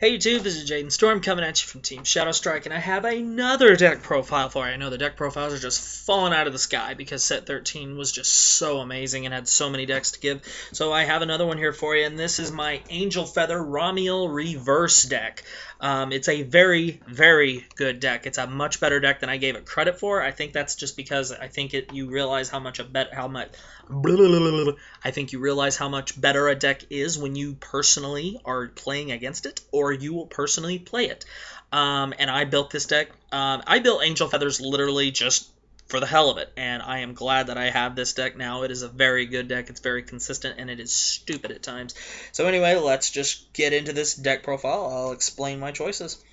Hey YouTube, this is Jaden Storm coming at you from Team Shadow Strike, and I have another deck profile for you. I know the deck profiles are just falling out of the sky because set 13 was just so amazing and had so many decks to give. So I have another one here for you, and this is my AngelFeatherRamielReverse Deck. It's a very, very good deck. It's a much better deck than I gave it credit for. I think that's just because I think you realize how much better a deck is when you personally are playing against it, or you will personally play it. And I built this deck. I built Angel Feathers literally just for the hell of it, and I am glad that I have this deck now. It is a very good deck. It's very consistent, and it is stupid at times. So anyway, let's just get into this deck profile. I'll explain my choices.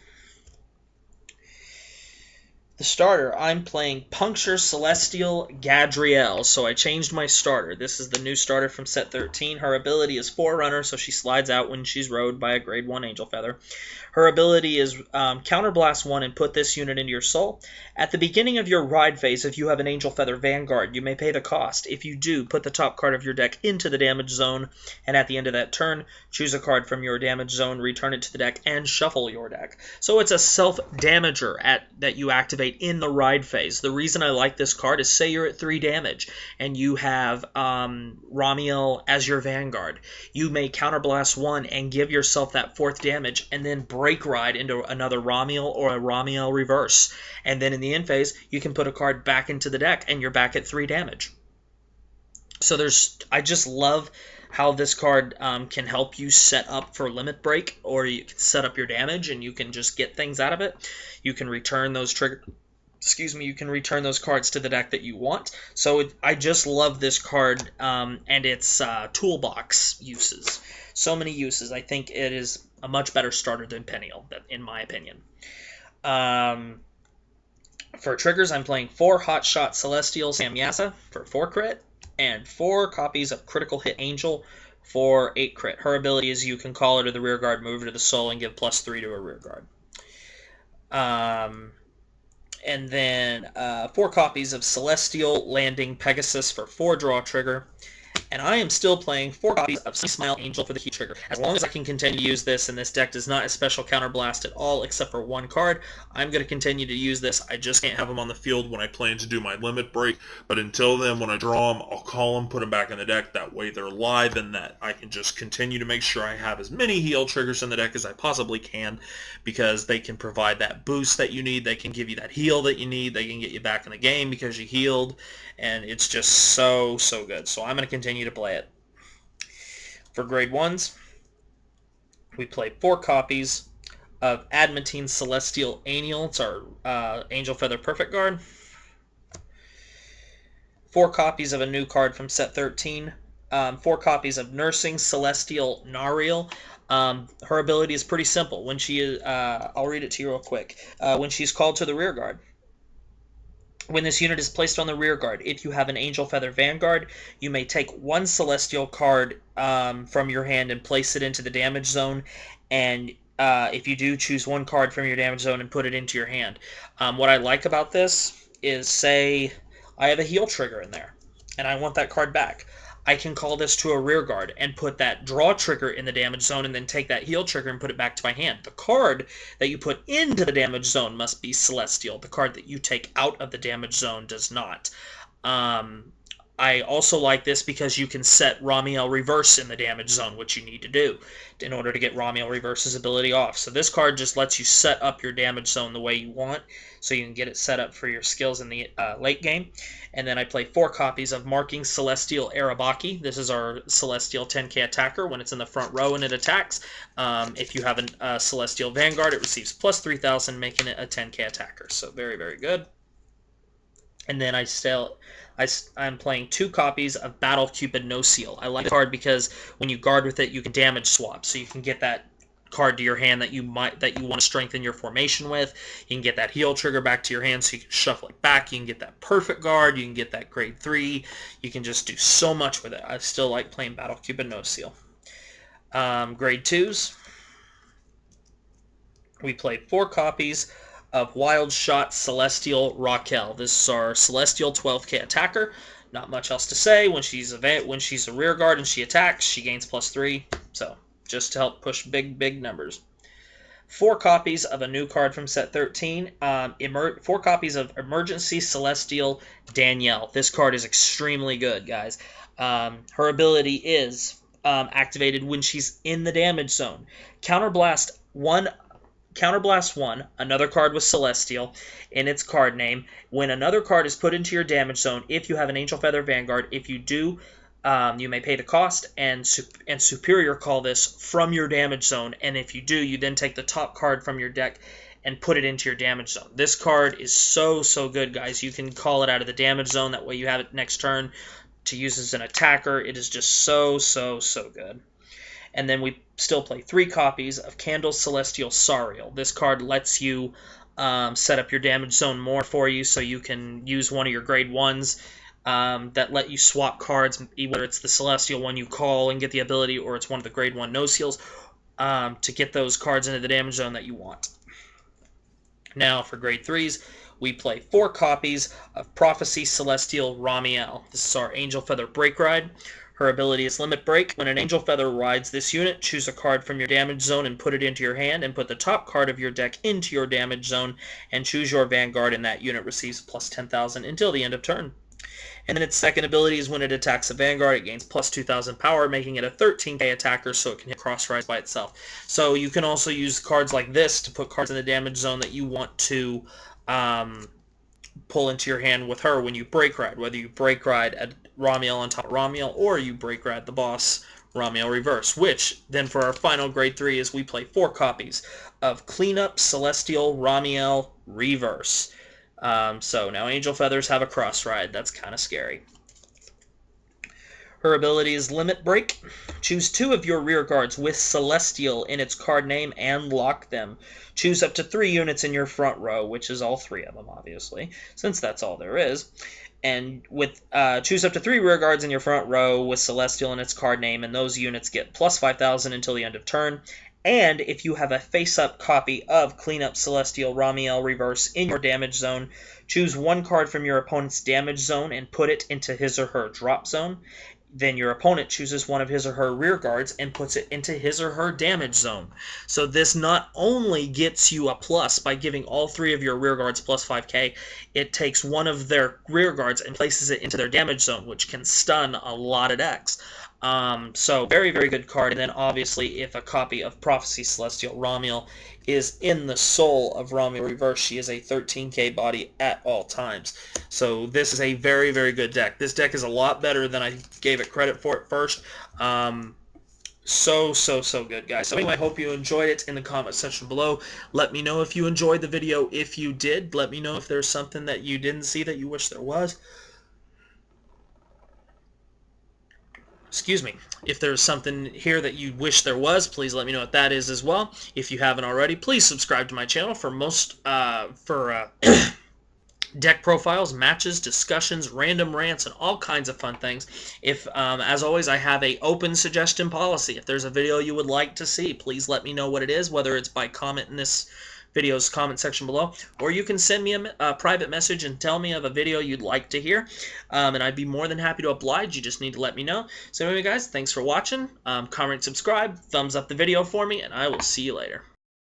The starter, I'm playing Puncture Celestial Gadriel, so I changed my starter. This is the new starter from set 13. Her ability is Forerunner, so she slides out when she's rode by a grade 1 Angel Feather. Her ability is Counterblast 1 and put this unit into your soul. At the beginning of your ride phase, if you have an Angel Feather Vanguard, you may pay the cost. If you do, put the top card of your deck into the damage zone, and at the end of that turn, choose a card from your damage zone, return it to the deck, and shuffle your deck. So it's a self-damager that you activate in the ride phase. The reason I like this card is, say you're at 3 damage and you have Ramiel as your Vanguard. You may Counterblast 1 and give yourself that 4th damage and then break ride into another Ramiel or a Ramiel reverse. And then in the end phase, you can put a card back into the deck and you're back at 3 damage. So I just love how this card can help you set up for limit break, or you can set up your damage and you can just get things out of it. You can return those you can return those cards to the deck that you want. So I just love this card and its toolbox uses. So many uses. I think it is a much better starter than Peniel, in my opinion. For triggers, I'm playing 4 Hotshot Celestial Samyasa for 4 crit, and 4 copies of Critical Hit Angel for 8 crit. Her ability is you can call her to the rear guard, move her to the soul, and give +3 to her rear guard. And then 4 copies of Celestial Landing Pegasus for 4 draw trigger. And I am still playing 4 copies of Smile Angel for the key trigger. As long as I can continue to use this, and this deck does not have special counterblast at all except for 1 card, I'm going to continue to use this. I just can't have them on the field when I plan to do my limit break. But until then, when I draw them, I'll call them, put them back in the deck. That way they're live, and that I can just continue to make sure I have as many heal triggers in the deck as I possibly can, because they can provide that boost that you need. They can give you that heal that you need. They can get you back in the game because you healed. And it's just so good. So I'm going to continue to play it. For grade 1s, we play 4 copies of Adamantine Celestial Aniel. It's our Angel Feather Perfect Guard. 4 copies of a new card from set 13. 4 copies of Nursing Celestial Nariel. Her ability is pretty simple. When she is, I'll read it to you real quick. When she's called to the rear guard, when this unit is placed on the rear guard, if you have an Angel Feather Vanguard, you may take 1 Celestial card from your hand and place it into the damage zone, and if you do, choose 1 card from your damage zone and put it into your hand. What I like about this is, say I have a heal trigger in there, and I want that card back. I can call this to a rear guard and put that draw trigger in the damage zone, and then take that heal trigger and put it back to my hand. The card that you put into the damage zone must be Celestial. The card that you take out of the damage zone does not. I also like this because you can set Ramiel Reverse in the damage zone, which you need to do in order to get Ramiel Reverse's ability off. So this card just lets you set up your damage zone the way you want, so you can get it set up for your skills in the late game. And then I play 4 copies of Marking Celestial Arabaki. This is our Celestial 10k attacker when it's in the front row and it attacks. If you have a Celestial Vanguard, it receives +3000, making it a 10k attacker. So very, very good. And then I'm playing 2 copies of Battle Cupid No Seal. I like the card because when you guard with it, you can damage swap. So you can get that card to your hand that you want to strengthen your formation with. You can get that heal trigger back to your hand, so you can shuffle it back. You can get that perfect guard. You can get that grade 3. You can just do so much with it. I still like playing Battle Cupid No Seal. Grade 2s, we play 4 copies of Wild Shot Celestial Raquel. This is our Celestial 12k attacker. Not much else to say. When she's a rear guard and she attacks, she gains +3. So just to help push big numbers. 4 copies of a new card from set 13, 4 copies of Emergency Celestial Danielle. This card is extremely good, guys. Her ability is activated when she's in the damage zone. Counterblast 1, another card with Celestial in its card name. When another card is put into your damage zone, if you have an Angel Feather Vanguard, if you do, you may pay the cost and superior call this from your damage zone. And if you do, you then take the top card from your deck and put it into your damage zone. This card is so good, guys. You can call it out of the damage zone. That way you have it next turn to use as an attacker. It is just so good. And then we still play 3 copies of Candle Celestial Sariel. This card lets you set up your damage zone more for you, so you can use one of your grade 1s that let you swap cards, whether it's the Celestial one you call and get the ability, or it's one of the grade 1 no-seals, to get those cards into the damage zone that you want. Now, for grade 3s, we play 4 copies of Prophecy Celestial Ramiel. This is our Angel Feather Break Ride. Her ability is Limit Break. When an Angel Feather rides this unit, choose a card from your damage zone and put it into your hand, and put the top card of your deck into your damage zone, and choose your Vanguard, and that unit receives plus 10,000 until the end of turn. And then its second ability is when it attacks a Vanguard, it gains plus 2,000 power, making it a 13k attacker, so it can hit cross rides by itself. So you can also use cards like this to put cards in the damage zone that you want to pull into your hand with her when you break ride, whether you break ride at Ramiel on top of Ramiel, or you break ride the boss, Ramiel Reverse, which then for our final grade 3 is we play 4 copies of Cleanup Celestial Ramiel Reverse. So now Angel Feathers have a cross ride. That's kind of scary. Her ability is Limit Break. Choose 2 of your rear guards with Celestial in its card name and lock them. Choose up to 3 units in your front row, which is all 3 of them, obviously, since that's all there is. And with choose up to 3 rear guards in your front row with Celestial in its card name, and those units get plus 5,000 until the end of turn. And if you have a face-up copy of Cleanup Celestial Ramiel Reverse in your damage zone, choose 1 card from your opponent's damage zone and put it into his or her drop zone. Then your opponent chooses one of his or her rear guards and puts it into his or her damage zone. So this not only gets you a plus by giving all 3 of your rear guards plus 5k, it takes one of their rear guards and places it into their damage zone, which can stun a lot of decks. So very good card. And then obviously if a copy of Prophecy Celestial Ramiel is in the soul of Ramiel Reverse, she is a 13k body at all times. So this is a very good deck. This deck is a lot better than I gave it credit for at first. So good, guys. So anyway, I hope you enjoyed it. In the comment section below, let me know if you enjoyed the video. If you did, let me know if there's something that you didn't see that you wish there was. Excuse me. If there's something here that you wish there was, please let me know what that is as well. If you haven't already, please subscribe to my channel for deck profiles, matches, discussions, random rants, and all kinds of fun things. If, as always, I have a open suggestion policy. If there's a video you would like to see, please let me know what it is, whether it's by comment in this video's comment section below, or you can send me a private message and tell me of a video you'd like to hear, and I'd be more than happy to oblige. You just need to let me know. So anyway, guys, thanks for watching. Comment, subscribe, thumbs up the video for me, and I will see you later.